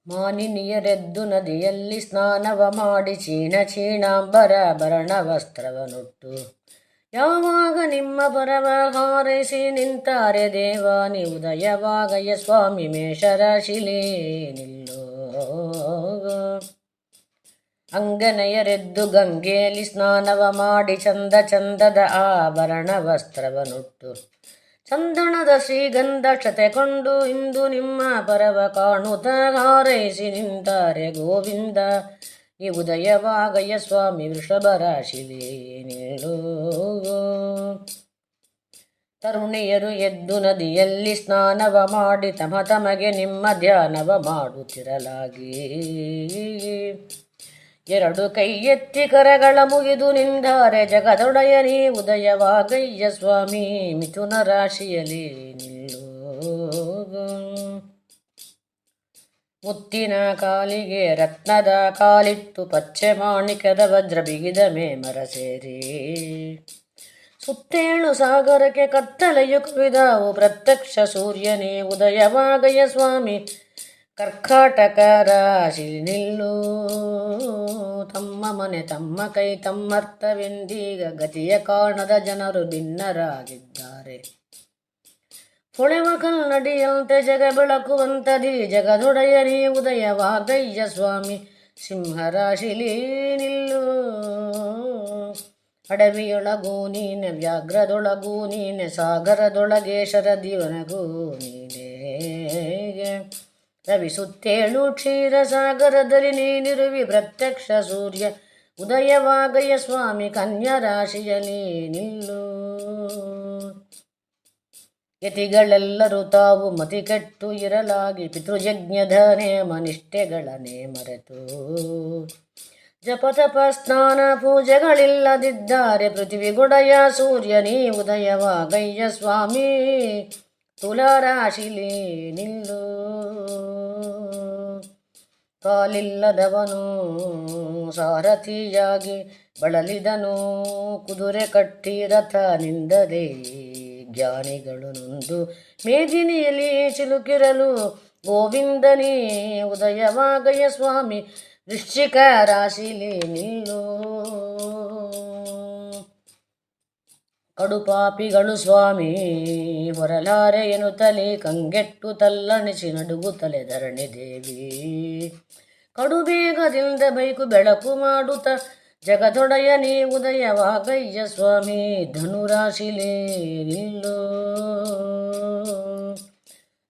ಮಾನಿನಿಯರೆದ್ದು ನದಿಯಲ್ಲಿ ಸ್ನಾನವ ಮಾಡಿ ಚೀಣಾಂಬರ ವಸ್ತ್ರವನುಟ್ಟು ಯಾವಾಗ ನಿಮ್ಮ ಪರವ ಹಾರೈಸಿ ನಿಂತಾರೆ ದೇವಾನಿ ಉದಯವಾಗಯ್ಯ ಸ್ವಾಮಿ ಮೇಷರಾಶಿಲೇ ನಿಲ್ಲೋ. ಅಂಗನೆಯರೆದ್ದು ಗಂಗೆಯಲ್ಲಿ ಸ್ನಾನವ ಮಾಡಿ ಚಂದದ ಆಭರಣ ವಸ್ತ್ರವನುಟ್ಟು ಚಂದನದ ಶ್ರೀಗಂಧ ಕ್ಷತೆಕೊಂಡು ಇಂದು ನಿಮ್ಮ ಪರವ ಕಾಣುತ್ತ ಹಾರೈಸಿ ನಿಂತಾರೆ ಗೋವಿಂದ ಈ ಉದಯವಾಗಯ್ಯ ಸ್ವಾಮಿ ವೃಷಭ ರಾಶಿಲೇ ನಿಲ್ಲೋ. ತರುಣಿಯರು ಎದ್ದು ನದಿಯಲ್ಲಿ ಸ್ನಾನವ ಮಾಡಿ ತಮಗೆ ನಿಮ್ಮ ಧ್ಯಾನವ ಮಾಡುತ್ತಿರಲಾಗಿ ಎರಡು ಕೈ ಎತ್ತಿ ಕರಗಳ ಮುಗಿದು ನಿಂದಾರೆ ಜಗದೊಡೆಯನೇ ಉದಯವಾಗಯ್ಯ ಸ್ವಾಮಿ ಮಿಥುನ ರಾಶಿಯಲ್ಲಿ ನಿಲ್ಲೋ. ಮುತ್ತಿನ ಕಾಲಿಗೆ ರತ್ನದ ಕಾಲಿಟ್ಟು ಪಚ್ಚೆ ಮಾಣಿಕದ ವಜ್ರ ಬಿಗಿದ ಮೇಮರ ಸೇರಿ ಸುತ್ತೇಳು ಸಾಗರಕ್ಕೆ ಕತ್ತಲೆಯು ಕವಿದಾವು ಪ್ರತ್ಯಕ್ಷ ಸೂರ್ಯನೇ ಉದಯವಾಗಯ್ಯ ಸ್ವಾಮಿ ಕರ್ಕಾಟಕ ರಾಶಿ ನಿಲ್ಲೋ. ತಮ್ಮ ಮನೆ ತಮ್ಮ ಕೈ ತಮ್ಮರ್ಥವೆಂದೀಗ ಗತಿಯ ಕಾರಣದ ಜನರು ಭಿನ್ನರಾಗಿದ್ದಾರೆ. ಹೊಳೆವ ಕನ್ನಡಿಯಂತೆ ಜಗ ಬೆಳಕುವಂತದಿ ಜಗದೊಡೆಯನೇ ಉದಯವಾಗಯ್ಯ ಸ್ವಾಮಿ ಸಿಂಹರಾಶಿಲೇ ನಿಲ್ಲೋ. ಅಡವಿಯೊಳಗೂ ನೀನೆ ವ್ಯಾಘ್ರದೊಳಗೂ ನೀನೆ ಸಾಗರದೊಳಗೆ ಶರದಿವನಗೂ ನೀನೇ. ರವಿ ಸುತ್ತೇಳು ಕ್ಷೀರ ಸಾಗರದಲ್ಲಿ ನೀನಿರುವಿ ಪ್ರತ್ಯಕ್ಷ ಸೂರ್ಯ ಉದಯವಾಗಯ್ಯ ಸ್ವಾಮಿ ಕನ್ಯಾ ರಾಶಿಯಲ್ಲಿ ನಿಲ್ಲೋ. ಯತಿಗಳೆಲ್ಲರೂ ತಾವು ಮತಿ ಕೆಟ್ಟು ಇರಲಾಗಿ ಪಿತೃಯಜ್ಞದ ನೇಮ ನಿಷ್ಠೆಗಳನ್ನೇ ಮರೆತು ಜಪತಪ ಸ್ನಾನ ಪೂಜೆಗಳಿಲ್ಲದಿದ್ದಾರೆ ಪೃಥ್ವಿಗುಡಯ ಸೂರ್ಯನೇ ಉದಯವಾಗಯ್ಯ ಸ್ವಾಮಿ ತುಲಾ ರಾಶಿಲೇ ನಿಲ್ಲೋ. ಕಾಲಿಲ್ಲದವನು ಸಾರಥಿಯಾಗಿ ಬಳಲಿದನು ಕುದುರೆ ಕಟ್ಟಿ ರಥ ನಿಂದದೆ ಜ್ಞಾನಿಗಳು ನೊಂದು ಮೇದಿನಿಯಲ್ಲಿ ಚಿಲುಕಿರಲು ಗೋವಿಂದನೇ ಉದಯವಾಗಯ್ಯ ಸ್ವಾಮಿ ವೃಶ್ಚಿಕ ರಾಶಿಲೇ ನಿಲ್ಲೋ. ಕಡುಪಾಪಿಗಳು ಸ್ವಾಮಿ ಹೊರಲಾರೆ ಎನ್ನುತ್ತಲೇ ಕಂಗೆಟ್ಟು ತಲ್ಲಣಿಸಿ ನಡುಗುತ್ತಲೆ ಧರಣಿ ದೇವಿ ಕಡುಬೇಗದಿಂದ ಬೈಕು ಬೆಳಕು ಮಾಡುತ್ತ ಜಗದೊಡೆಯನೇ ಉದಯವಾಗಯ್ಯ ಸ್ವಾಮಿ ಧನುರಾಶಿಲೇ ನಿಲ್ಲೋ.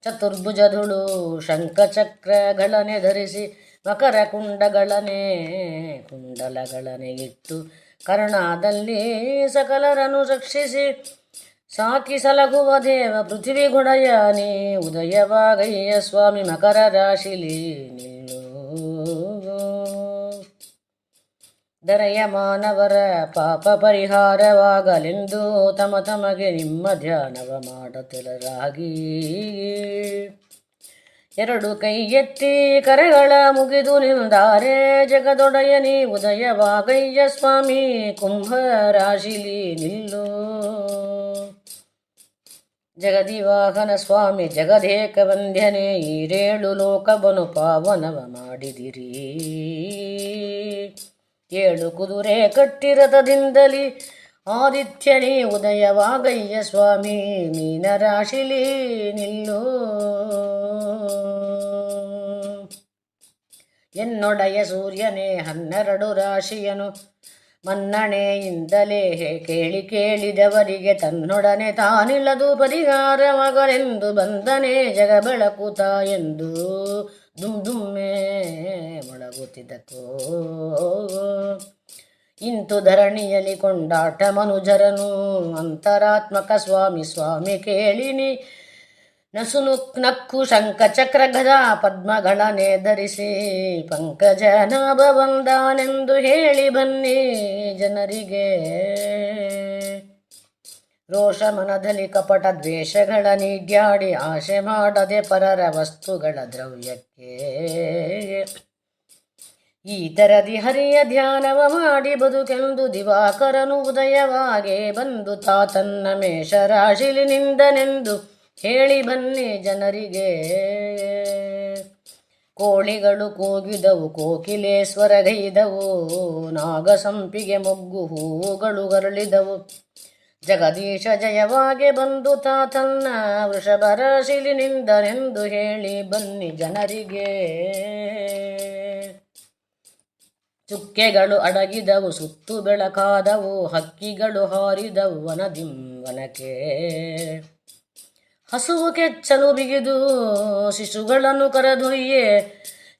ಚತುರ್ಭುಜದುಳು ಶಂಖಚಕ್ರಗಳನ್ನೇ ಧರಿಸಿ ಮಕರ ಕುಂಡಲಗಳನ್ನೇ ಇಟ್ಟು ಕರ್ಣದಲ್ಲಿ ಸಕಲರನ್ನು ರಕ್ಷಿಸಿ ಸಾಕಿ ಸಲಗುವ ದೇವ ಪೃಥ್ವಿಗುಡಯನೇ ಉದಯವಾಗಯ್ಯ ಸ್ವಾಮಿ ಮಕರ ರಾಶಿಲೇ ನಿಲ್ಲೋ. ದರೆಯ ಮಾನವರ ಪಾಪ ಪರಿಹಾರವಾಗಲೆಂದು ತಮಗೆ ನಿಮ್ಮ ಧ್ಯಾನವ ಮಾಡುತ್ತಿರಲಾಗಿ ಎರಡು ಕೈ ಎತ್ತಿ ಕರೆಗಳ ಮುಗಿದು ನಿಂದಾರೆ ಜಗದೊಡೆಯನೇ ಉದಯವಾಗಯ್ಯ ಸ್ವಾಮಿ ಕುಂಭ ರಾಶಿಲೇ ನಿಲ್ಲೋ. ಜಗದಿವಾಹನ ಸ್ವಾಮಿ ಜಗದೇಕ ವಂದ್ಯನೇ ಈರೇಳು ಲೋಕವನು ಪಾವನವ ಮಾಡಿದಿರಿ ಏಳು ಕುದುರೆ ಕಟ್ಟಿರಥದಿಂದಲಿ ಆದಿತ್ಯನೇ ಉದಯವಾಗಯ್ಯ ಸ್ವಾಮಿ ಮೀನರಾಶಿಲೇ ನಿಲ್ಲೋ. ಎನ್ನೊಡೆಯ ಸೂರ್ಯನೇ 12 ರಾಶಿಯನು ಮನ್ನಣೆಯಿಂದಲೇ ಕೇಳಿದವರಿಗೆ ತನ್ನೊಡನೆ ತಾನಿಲ್ಲದು ಪರಿಹಾರವಾಗಲೆಂದು ಬಂದನೆ ಜಗ ಬೆಳಕುತ ಎಂದು ದುಮ್ದುಮ್ಮೆ ಮೊಳಗುತ್ತಿದ್ದಕೋ. ಇಂತು ಧರಣಿಯಲ್ಲಿ ಕೊಂಡಾಟ ಮನುಜರನು ಅಂತರಾತ್ಮಕ ಸ್ವಾಮಿ ಕೇಳಿನಿ ನಸುನು ನಕ್ಕು ಶಂಖ ಚಕ್ರ ಗದ ಪದ್ಮಗಳನ್ನೇ ಧರಿಸಿ ಪಂಕಜನಾಭ ಬಂದಾನೆಂದು ಹೇಳಿ ಬನ್ನಿ ಜನರಿಗೆ. ರೋಷ ಮನದಲ್ಲಿ ಕಪಟ ದ್ವೇಷಗಳ ನೀಡ್ಯಾಡಿ ಆಶೆ ಮಾಡದೆ ಪರರ ವಸ್ತುಗಳ ದ್ರವ್ಯಕ್ಕೆ ಈ ತರದಿ ಹರಿಯ ಧ್ಯಾನವ ಮಾಡಿ ಬದುಕೆಂದು ದಿವಾಕರನು ಉದಯವಾಗೆ ಬಂದು ತನ್ನ ಮೇಷರಾಶಿಲಿ ನಿಂದನೆಂದು ಹೇಳಿ ಬನ್ನಿ ಜನರಿಗೆ. ಕೋಳಿಗಳು ಕೂಗಿದವು, ಕೋಕಿಲೇಶ್ವರಗೈದವು, ನಾಗಸಂಪಿಗೆ ಮೊಗ್ಗು ಹೂವುಗಳು ಗರಳಿದವು. ಜಗದೀಶ ಜಯವಾಗಿ ಬಂದು ತಾತನ್ನ ವೃಷಭರಾಶಿಲಿನಿಂದನೆಂದು ಹೇಳಿ ಬನ್ನಿ ಜನರಿಗೆ. ಚುಕ್ಕೆಗಳು ಅಡಗಿದವು, ಸುತ್ತು ಬೆಳಕಾದವು, ಹಕ್ಕಿಗಳು ಹಾರಿದವು ವನದಿಂವನಕ್ಕೆ. ಹಸುವು ಕೆಚ್ಚಲು ಬಿಗಿದು ಶಿಶುಗಳನ್ನು ಕರೆದೊಯ್ಯೆ,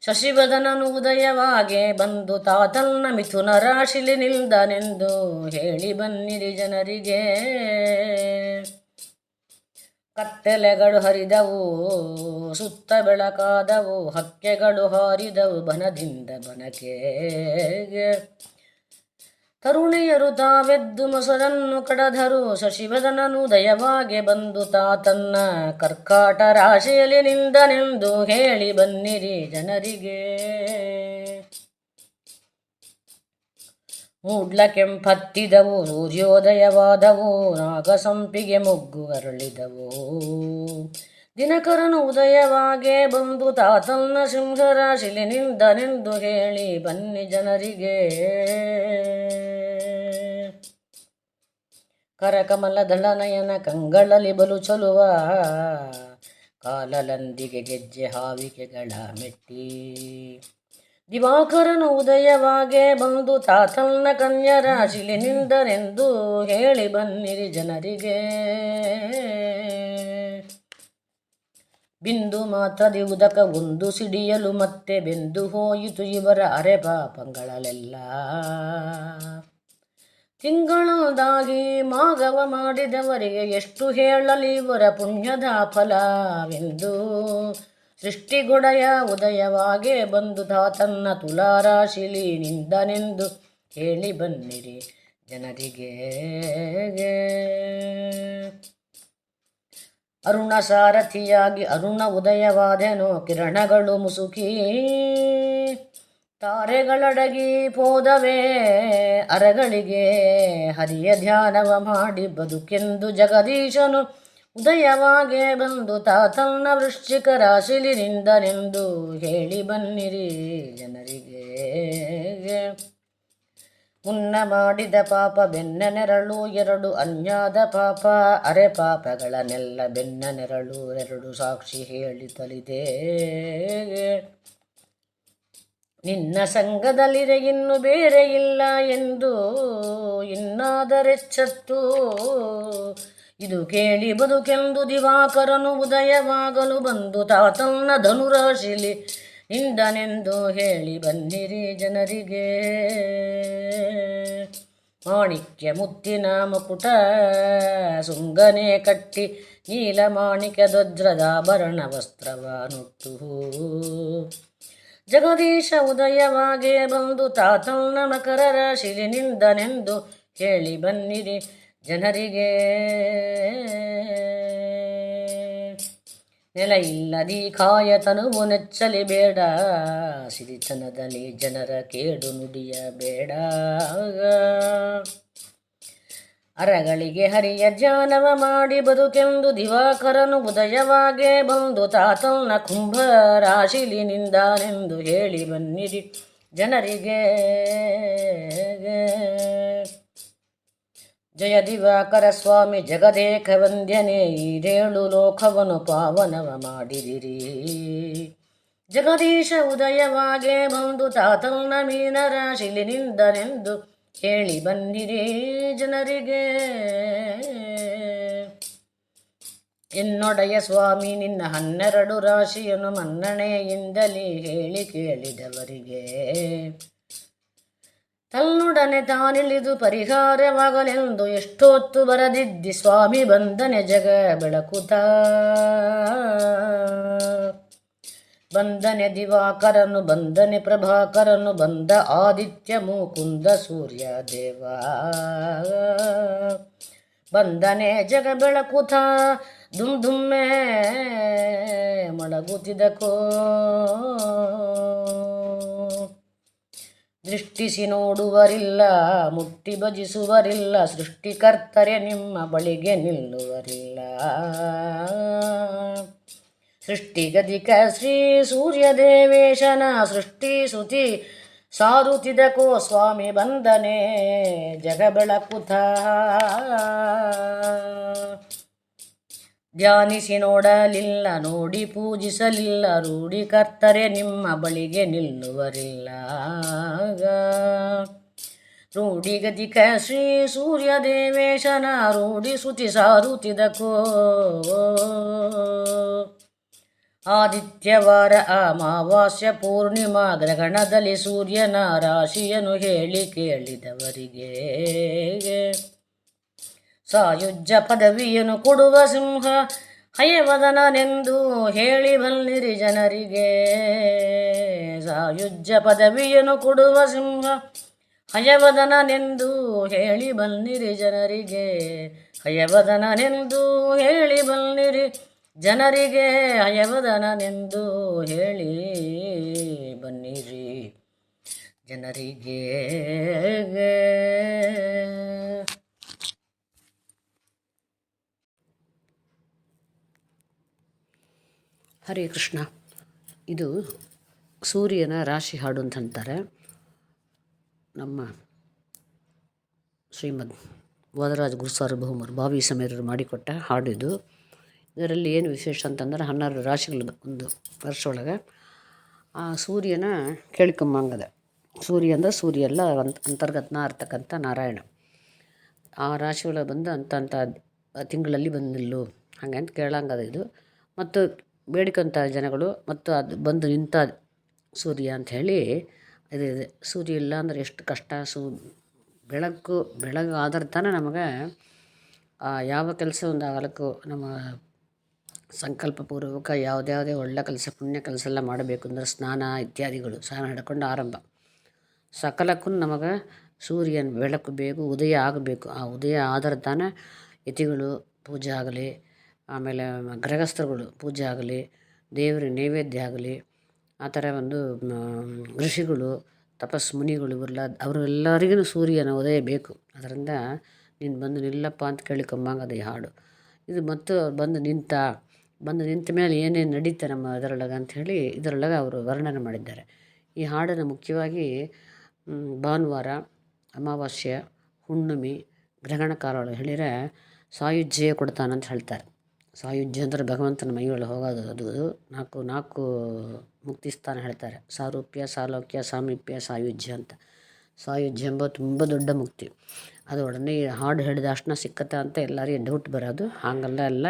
ಶಶಿವದನನು ಉದಯವಾಗೆ ಬಂದು ತಾತನ್ನ ಮಿಥುನ ರಾಶಿಲಿ ನಿಲ್ದನೆಂದು ಹೇಳಿ ಬನ್ನಿರಿ ಜನರಿಗೆ. ಕತ್ತಲೆಗಳು ಹರಿದವು, ಸುತ್ತ ಬೆಳಕಾದವು, ಹಕ್ಕೆಗಳು ಹಾರಿದವು ಬನದಿಂದ ಬನಕ್ಕೆ. ತರುಣಿಯರು ತಾವೆದ್ದು ಮೊಸರನ್ನು ಕಡದರು, ಶಶಿವದನನು ದಯವಾಗಿ ಬಂದು ತಾತನ್ನ ಕರ್ಕಾಟ ರಾಶಿಯಲ್ಲಿ ನಿಂದನೆಂದು ಹೇಳಿ ಬನ್ನಿರಿ ಜನರಿಗೆ. ಮೂಡ್ಲ ಕೆಂಪತ್ತಿದವು, ಸೂರ್ಯೋದಯವಾದವು, ನಾಗಸಂಪಿಗೆ ಮೊಗ್ಗು ಅರಳಿದವು. ದಿನಕರನು ಉದಯವಾಗೆ ಬಂದು ತಾತನ್ನ ಸಿಂಹರಾಶಿಲಿ ನಿಂದನೆಂದು ಹೇಳಿ ಬನ್ನಿ ಜನರಿಗೆ. ಕರಕಮಲ ದಳನಯನ ಕಂಗಳಲ್ಲಿ ಬಲು ಚಲುವ, ಕಾಲಲಂದಿಗೆ ಗೆಜ್ಜೆ ಹಾವಿಕೆಗಳ ಮೆಟ್ಟಿ. ದಿವಾಕರನು ಉದಯವಾಗೆ ಬಂದು ತಾತನ್ನ ಕನ್ಯಾ ರಾಶಿಲಿ ನಿಂದನೆಂದು ಹೇಳಿ ಬನ್ನಿರಿ ಜನರಿಗೆ. ಬಿಂದು ಮಾತ್ರದಿ ಉದಕ ಒಂದು ಸಿಡಿಯಲು ಮತ್ತೆ ಬೆಂದು ಹೋಯಿತು ಇವರ ಅರೆಪಾಪಗಳಲ್ಲೆಲ್ಲ. ತಿಂಗಳದಾಗಿ ಮಾಗವ ಮಾಡಿದವರಿಗೆ ಎಷ್ಟು ಹೇಳಲಿ ಇವರ ಪುಣ್ಯದ ಫಲವೆಂದು. ಸೃಷ್ಟಿಗೊಡೆಯ ಉದಯವಾಗೆ ಬಂದು ತಾತನ್ನ ತುಲಾರಾಶಿಲಿ ನಿಂದನೆಂದು ಹೇಳಿ ಬನ್ನಿರಿ ಜನರಿಗೆ. ಅರುಣ ಸಾರಥಿಯಾಗಿ ಅರುಣ ಉದಯವಾದೆನೋ, ಕಿರಣಗಳು ಮುಸುಕಿ ತಾರೆಗಳಡಗಿ ಪೋದವೇ ಅರಗಳಿಗೆ. ಹರಿಯ ಧ್ಯಾನವ ಮಾಡಿ ಬದುಕೆಂದು ಜಗದೀಶನು ಉದಯವಾಗೆ ಬಂದು ತಾತನ್ನ ವೃಶ್ಚಿಕ ರಾಶಿಲಿ ನಿಂದನೆಂದು ಹೇಳಿ ಬನ್ನಿರಿ ಜನರಿಗೆ. ಮುನ್ನ ಮಾಡಿದ ಪಾಪ ಬೆನ್ನ ನೆರಳು ಎರಡು, ಅನ್ಯಾದ ಪಾಪ ಅರೆ ಪಾಪಗಳನ್ನೆಲ್ಲ ಬೆನ್ನ ನೆರಳು ಎರಡು, ಸಾಕ್ಷಿ ಹೇಳಿ ತಲಿದೆ. ನಿನ್ನ ಸಂಘದಲ್ಲಿರೆ ಇನ್ನು ಬೇರೆ ಇಲ್ಲ ಎಂದು ಇನ್ನಾದರೆಚ್ಚತ್ತು, ಇದು ಕೇಳಿ ಬದುಕೆಂದು ದಿವಾಕರನು ಉದಯವಾಗಲು ಬಂದು ತಾತನ್ನ ಧನುರಾಶಿಲಿ ನಿಂದನೆಂದು ಹೇಳಿ ಬನ್ನಿರಿ ಜನರಿಗೆ. ಮಾಣಿಕ್ಯ ಮುತ್ತಿನ ಮುಕುಟ ಸುಂಗನೆ ಕಟ್ಟಿ, ನೀಲ ಮಾಣಿಕ್ಯದೊಜ್ರದಾಭರಣ ವಸ್ತ್ರವ ನುಟ್ಟು, ಜಗದೀಶ ಉದಯವಾಗೆ ಬಂದು ತಾತನ್ನ ಮಕರ ರಾಶಿಲಿ ನಿಂದನೆಂದು ಹೇಳಿ ಬನ್ನಿರಿ ಜನರಿಗೆ. ನೆಲ ಇಲ್ಲದಿ ಕಾಯ ತನುವು ನೆಚ್ಚಲಿ ಬೇಡ, ಸಿರಿತನದಲ್ಲಿ ಜನರ ಕೇಡು ನುಡಿಯಬೇಡ. ಅರಗಳಿಗೆ ಹರಿಯ ಧ್ಯಾನವ ಮಾಡಿ ಬದುಕೆಂದು ದಿವಾಕರನು ಉದಯವಾಗೆ ಬಂದು ತಾತನ್ನ ಕುಂಭ ರಾಶಿಲಿ ನಿಂದನೆಂದು ಹೇಳಿ ಬನ್ನಿರಿ ಜನರಿಗೆ. ಜಯ ದಿವಾಕರ ಸ್ವಾಮಿ ಜಗದೇಕ ವಂದ್ಯನೇ, ಈರೇಳು ಲೋಕವನು ಪಾವನವ ಮಾಡಿದಿರಿ. ಜಗದೀಶ ಉದಯವಾಗೆ ಬಂದು ತಾತನ್ನ ಮೀನ ರಾಶಿಲಿ ನಿಂದನೆಂದು ಹೇಳಿ ಬನ್ನಿರಿ ಜನರಿಗೆ. ಎನ್ನೊಡೆಯ ಸ್ವಾಮಿ ನಿನ್ನ 12 ರಾಶಿಯನ್ನು ಮನ್ನಣೆಯಿಂದಲೇ ಹೇಳಿ ಕೇಳಿದವರಿಗೆ. ತನ್ನೊಡನೆ ತಾನಿಳಿದು ಪರಿಹಾರವಾಗಲೆಂದು ಎಷ್ಟೊತ್ತು ಬರದಿದ್ದಿ ಸ್ವಾಮಿ ಬಂದನೆ ಜಗ ಬೆಳಕುತ್ತಾ. ಬಂದನೆ ದಿವಾಕರನು ಬಂದನೆ ಪ್ರಭಾಕರನು, ಬಂದ ಆದಿತ್ಯ ಮುಕುಂದ ಸೂರ್ಯ ದೇವ. ಬಂದನೆ ಜಗ ಬೆಳಕುತ ದುಮ್ ದುಮ್ಮೆ ಮೊಳಗುತ್ತಿದಕೋ. ದೃಷ್ಟಿಸಿ ನೋಡುವರಿಲ್ಲ, ಮುಟ್ಟಿ ಭಜಿಸುವರಿಲ್ಲ, ಸೃಷ್ಟಿಕರ್ತರೆ ನಿಮ್ಮ ಬಳಿಗೆ ನಿಲ್ಲುವರಿಲ್ಲ. ಸೃಷ್ಟಿಗದಿಕ ಶ್ರೀ ಸೂರ್ಯದೇವೇಶನ ಸೃಷ್ಟಿ ಸುತಿ ಸಾರುತ್ತಿದಕೋ ಸ್ವಾಮಿ ಬಂದನೆ ಜಗ ಬೆಳಕುತ ಧ್ಯಾನಿಸಿ ನೋಡಲಿಲ್ಲ ನೋಡಿ ಪೂಜಿಸಲಿಲ್ಲ ರೂಢಿ ಕರ್ತರೆ ನಿಮ್ಮ ಬಳಿಗೆ ನಿಲ್ಲುವರಿಲ್ಲ ರೂಢಿಗದಿಕ ಶ್ರೀ ಸೂರ್ಯದೇವೇಶನ ರೂಢಿ ಸುತಿ ಸಾರುತ್ತಿದಕೋ ಆದಿತ್ಯವಾರ ಅಮಾವಾಸ್ಯ ಪೂರ್ಣಿಮಾ ಗ್ರಹಣದಲ್ಲಿ ಸೂರ್ಯನ ರಾಶಿಯನ್ನು ಹೇಳಿ ಕೇಳಿದವರಿಗೆ ಸಾಯುಜ್ಯ ಪದವಿಯನ್ನು ಕೊಡುವ ಸಿಂಹ ಹಯವದನನೆಂದು ಹೇಳಿ ಬಲ್ಲಿರಿ ಜನರಿಗೆ ಸಾಯುಜ್ಯ ಪದವಿಯನ್ನು ಕೊಡುವ ಸಿಂಹ ಹಯವದನನೆಂದು ಹೇಳಿ ಬಲ್ಲಿರಿ ಜನರಿಗೆ ಹಯವದನನೆಂದು ಹೇಳಿ ಬಲ್ಲಿರಿ ಜನರಿಗೆ ಹಯವದನನೆಂದು ಹೇಳಿ ಬನ್ನಿರಿ ಜನರಿಗೆ. ಹರೇ ಕೃಷ್ಣ. ಇದು ಸೂರ್ಯನ ರಾಶಿ ಹಾಡು ಅಂತ ಅಂತಾರೆ. ನಮ್ಮ ಶ್ರೀಮದ್ ವಾದರಾಜ ಗುರುಸಾರ್ವಭೌಮರು ಭಾವಿ ಸಮೀರರು ಮಾಡಿಕೊಟ್ಟ ಹಾಡಿದು. ಇದರಲ್ಲಿ ಏನು ವಿಶೇಷ ಅಂತಂದ್ರೆ 12 ರಾಶಿಗಳು ಒಂದು ವರ್ಷ ಒಳಗೆ ಆ ಸೂರ್ಯನ ಕೇಳ್ಕೊಂಬಂಗದ. ಸೂರ್ಯ ಅಂದರೆ ಸೂರ್ಯ ಎಲ್ಲ ಅಂತರ್ಗತನ ಇರ್ತಕ್ಕಂಥ ನಾರಾಯಣ ಆ ರಾಶಿ ಒಳಗೆ ಬಂದು ಅಂತ ತಿಂಗಳಲ್ಲಿ ಬಂದು ನಿಲ್ಲು ಹಾಗೆ ಅಂತ ಕೇಳಂಗದ ಇದು. ಮತ್ತು ಬೇಡಿಕೊಂಥ ಜನಗಳು ಮತ್ತು ಅದು ಬಂದು ನಿಂತ ಸೂರ್ಯ ಅಂಥೇಳಿ ಇದೆ. ಸೂರ್ಯ ಇಲ್ಲ ಅಂದರೆ ಎಷ್ಟು ಕಷ್ಟ. ಬೆಳಗ್ಗೆ ಆದ್ರೆ ತಾನೇ ನಮಗೆ ಯಾವ ಕೆಲಸ ಒಂದು ಆಗಲಿಕ್ಕೂ ನಮ್ಮ ಸಂಕಲ್ಪಪೂರ್ವಕ ಯಾವುದ್ಯಾವುದೇ ಒಳ್ಳೆ ಕೆಲಸ ಪುಣ್ಯ ಕೆಲಸ ಎಲ್ಲ ಮಾಡಬೇಕು ಅಂದರೆ ಸ್ನಾನ ಇತ್ಯಾದಿಗಳು ಸ್ನಾನ ಹಿಡ್ಕೊಂಡು ಆರಂಭ ಸಕಲಕ್ಕೂ ನಮಗೆ ಸೂರ್ಯನ ಬೆಳಕು ಬೇಕು, ಉದಯ ಆಗಬೇಕು. ಆ ಉದಯ ಆದರೆ ತಾನೇ ಯತಿಗಳು ಪೂಜೆ ಆಗಲಿ, ಆಮೇಲೆ ಗೃಹಸ್ಥರುಗಳು ಪೂಜೆ ಆಗಲಿ, ದೇವರಿಗೆ ನೈವೇದ್ಯ ಆಗಲಿ, ಆ ಥರ ಒಂದು ಋಷಿಗಳು ತಪಸ್ ಮುನಿಗಳು ಅವರೆಲ್ಲರಿಗೂ ಸೂರ್ಯನ ಉದಯ ಬೇಕು. ಅದರಿಂದ ನೀನು ಬಂದು ನಿಲ್ಲಪ್ಪ ಅಂತ ಕೇಳಿಕೊಂಬಂಗದ ಈ ಹಾಡು ಇದು. ಮತ್ತು ಬಂದು ನಿಂತ ಮೇಲೆ ಏನೇನು ನಡೀತೆ ನಮ್ಮ ಇದರೊಳಗೆ ಅಂಥೇಳಿ ಇದರೊಳಗೆ ಅವರು ವರ್ಣನೆ ಮಾಡಿದ್ದಾರೆ. ಈ ಹಾಡನ್ನು ಮುಖ್ಯವಾಗಿ ಭಾನುವಾರ, ಅಮಾವಾಸ್ಯೆ, ಹುಣ್ಣಿಮೆ, ಗ್ರಹಣ ಕಾಲಗಳು ಹೇಳಿದರೆ ಸಾಯುಜ್ಯ ಕೊಡ್ತಾನಂತ ಹೇಳ್ತಾರೆ. ಸಾಯುಜ್ಯ ಅಂದರೆ ಭಗವಂತನ ಮೈಯೊಳಗೆ ಹೋಗೋದು. ಅದು ನಾಲ್ಕು ಮುಕ್ತಿ ಸ್ಥಾನ ಹೇಳ್ತಾರೆ. ಸಾರೂಪ್ಯ, ಸಾಲೋಕ್ಯ, ಸಾಮೀಪ್ಯ, ಸಾಯುಜ್ಯ ಅಂತ. ಸಾಯುಜ್ಯ ಎಂಬ ತುಂಬ ದೊಡ್ಡ ಮುಕ್ತಿ. ಅದು ಒಡನೆ ಈ ಹಾಡು ಹೇಳಿದ ಅಷ್ಟನ್ನ ಸಿಕ್ಕತ್ತ ಅಂತ ಎಲ್ಲರಿಗೂ ಡೌಟ್ ಬರೋದು. ಹಾಗಲ್ಲ.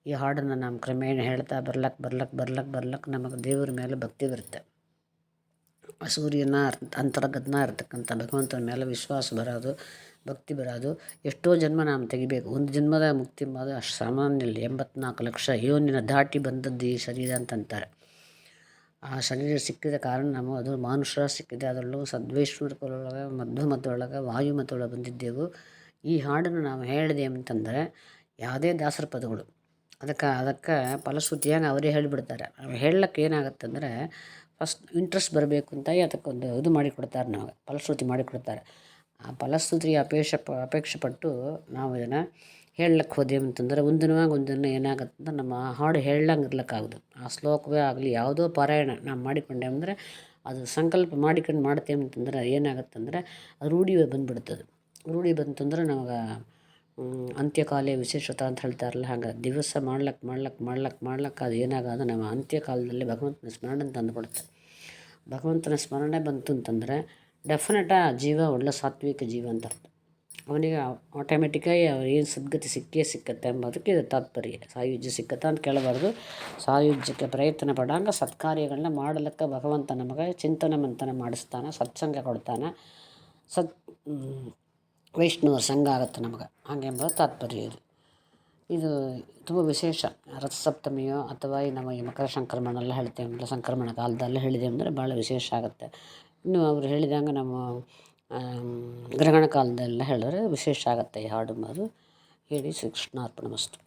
ಈ ಹಾಡನ್ನು ನಾವು ಕ್ರಮೇಣ ಹೇಳ್ತಾ ಬರ್ಲಕ್ಕೆ ನಮಗೆ ದೇವರ ಮೇಲೆ ಭಕ್ತಿ ಬರುತ್ತೆ. ಸೂರ್ಯನ ಅಂತರ್ಗತನ ಇರ್ತಕ್ಕಂಥ ಭಗವಂತನ ಮೇಲೆ ವಿಶ್ವಾಸ ಬರೋದು, ಭಕ್ತಿ ಬರೋದು. ಎಷ್ಟೋ ಜನ್ಮ ನಾವು ತೆಗಿಬೇಕು. ಒಂದು ಜನ್ಮದ ಮುಕ್ತಿ ಎಂಬುದು ಅಷ್ಟು ಸಾಮಾನ್ಯ ಇಲ್ಲ. 84 ಲಕ್ಷ ಯೋನಿನ ದಾಟಿ ಬಂದದ್ದು ಈ ಶರೀರ ಅಂತಂತಾರೆ. ಆ ಶರೀರ ಸಿಕ್ಕಿದ ಕಾರಣ ನಾವು ಅದು ಮಾನುಷ ಸಿಕ್ಕಿದೆ. ಅದರಲ್ಲೂ ಸದ್ವೇಶ್ವರ ಕುಲೊಳಗೆ ಮಧ್ವಮತೊಳಗೆ ವಾಯುಮತೊಳಗೆ ಬಂದಿದ್ದೆವು. ಈ ಹಾಡನ್ನು ನಾವು ಹೇಳಿದೆ ಅಂತಂದರೆ ಯಾವುದೇ ದಾಸರ ಪದಗಳು ಅದಕ್ಕೆ ಫಲಶ್ರುತಿಯಾಗಿ ಅವರೇ ಹೇಳಿಬಿಡ್ತಾರೆ. ಹೇಳಕ್ಕೆ ಏನಾಗುತ್ತಂದರೆ ಫಸ್ಟ್ ಇಂಟ್ರೆಸ್ಟ್ ಬರಬೇಕು ಅಂತ ಅದಕ್ಕೊಂದು ಇದು ಮಾಡಿಕೊಡ್ತಾರೆ, ನಮಗೆ ಫಲಶ್ರುತಿ ಮಾಡಿಕೊಡ್ತಾರೆ. ಆ ಫಲಶ್ರುತಿ ಅಪೇಕ್ಷೆ ಪಟ್ಟು ನಾವು ಇದನ್ನು ಹೇಳಕ್ಕೆ ಹೋದೆವು ಅಂತಂದ್ರೆ ಒಂದಿನ ಏನಾಗುತ್ತೆ ಅಂತ ನಮ್ಮ ಹಾಡು ಹೇಳಂಗೆ ಇರ್ಲಿಕ್ಕಾಗೋದು. ಆ ಶ್ಲೋಕವೇ ಆಗಲಿ ಯಾವುದೋ ಪಾರಾಯಣ ನಾವು ಮಾಡಿಕೊಂಡೇವು ಅಂದರೆ ಅದು ಸಂಕಲ್ಪ ಮಾಡಿಕೊಂಡು ಮಾಡ್ತೇವೆ ಅಂತಂದ್ರೆ ಏನಾಗುತ್ತಂದ್ರೆ ರೂಢಿ ಬಂದುಬಿಡ್ತದೆ. ರೂಢಿ ಬಂತಂದ್ರೆ ನಮಗೆ ಅಂತ್ಯಕಾಲೇ ವಿಶೇಷತೆ ಅಂತ ಹೇಳ್ತಾರಲ್ಲ, ಹಾಗೆ ದಿವಸ ಮಾಡ್ಲಕ್ಕೆ ಅದು ಏನಾಗೋದು ನಮ್ಮ ಅಂತ್ಯಕಾಲದಲ್ಲಿ ಭಗವಂತನ ಸ್ಮರಣೆ ತಂದುಕೊಡುತ್ತೆ. ಭಗವಂತನ ಸ್ಮರಣೆ ಬಂತು ಅಂತಂದರೆ ಡೆಫಿನೆಟ್ ಆ ಜೀವ ಒಳ್ಳೆ ಸಾತ್ವಿಕ ಜೀವ ಅಂತ ಅರ್ಥ. ಅವನಿಗೆ ಆಟೋಮೆಟಿಕ್ಕಾಗಿ ಏನು ಸದ್ಗತಿ ಸಿಕ್ಕತ್ತೆ ಎಂಬುದಕ್ಕೆ ಇದು ತಾತ್ಪರ್ಯ. ಸಾಯುಜ್ಯ ಸಿಕ್ಕತ್ತ ಅಂತ ಕೇಳಬಾರ್ದು. ಸಾಯುಜ್ಯಕ್ಕೆ ಪ್ರಯತ್ನ ಪಡಾಂಗ ಸತ್ಕಾರ್ಯಗಳನ್ನ ಮಾಡಲಿಕ್ಕೆ ಭಗವಂತ ನಮಗೆ ಚಿಂತನೆ ಮಂಥನ ಮಾಡಿಸ್ತಾನೆ, ಸತ್ಸಂಗ ಕೊಡ್ತಾನೆ, ವೈಷ್ಣವ ಸಂಘ ಆಗುತ್ತೆ ನಮಗೆ, ಹಾಗೆಂಬುದು ತಾತ್ಪರ್ಯ ಇದು ತುಂಬ ವಿಶೇಷ. ರಥಸಪ್ತಮಿಯೋ ಅಥವಾ ನಮ್ಮ ಈ ಮಕರ ಸಂಕ್ರಮಣ ಎಲ್ಲ ಹೇಳ್ತೇವೆ ಅಂದರೆ ಸಂಕ್ರಮಣ ಕಾಲದಲ್ಲೇ ಹೇಳಿದೆ ಅಂದರೆ ಭಾಳ ವಿಶೇಷ ಆಗುತ್ತೆ. ಇನ್ನು ಅವರು ಹೇಳಿದಂಗೆ ನಮ್ಮ ಗ್ರಹಣ ಕಾಲದೆಲ್ಲ ಹೇಳಿದ್ರೆ ವಿಶೇಷ ಆಗುತ್ತೆ ಈ ಹಾಡು. ಅದು ಹೇಳಿ ಶ್ರೀ ಕೃಷ್ಣಾರ್ಪಣಮಸ್ತು.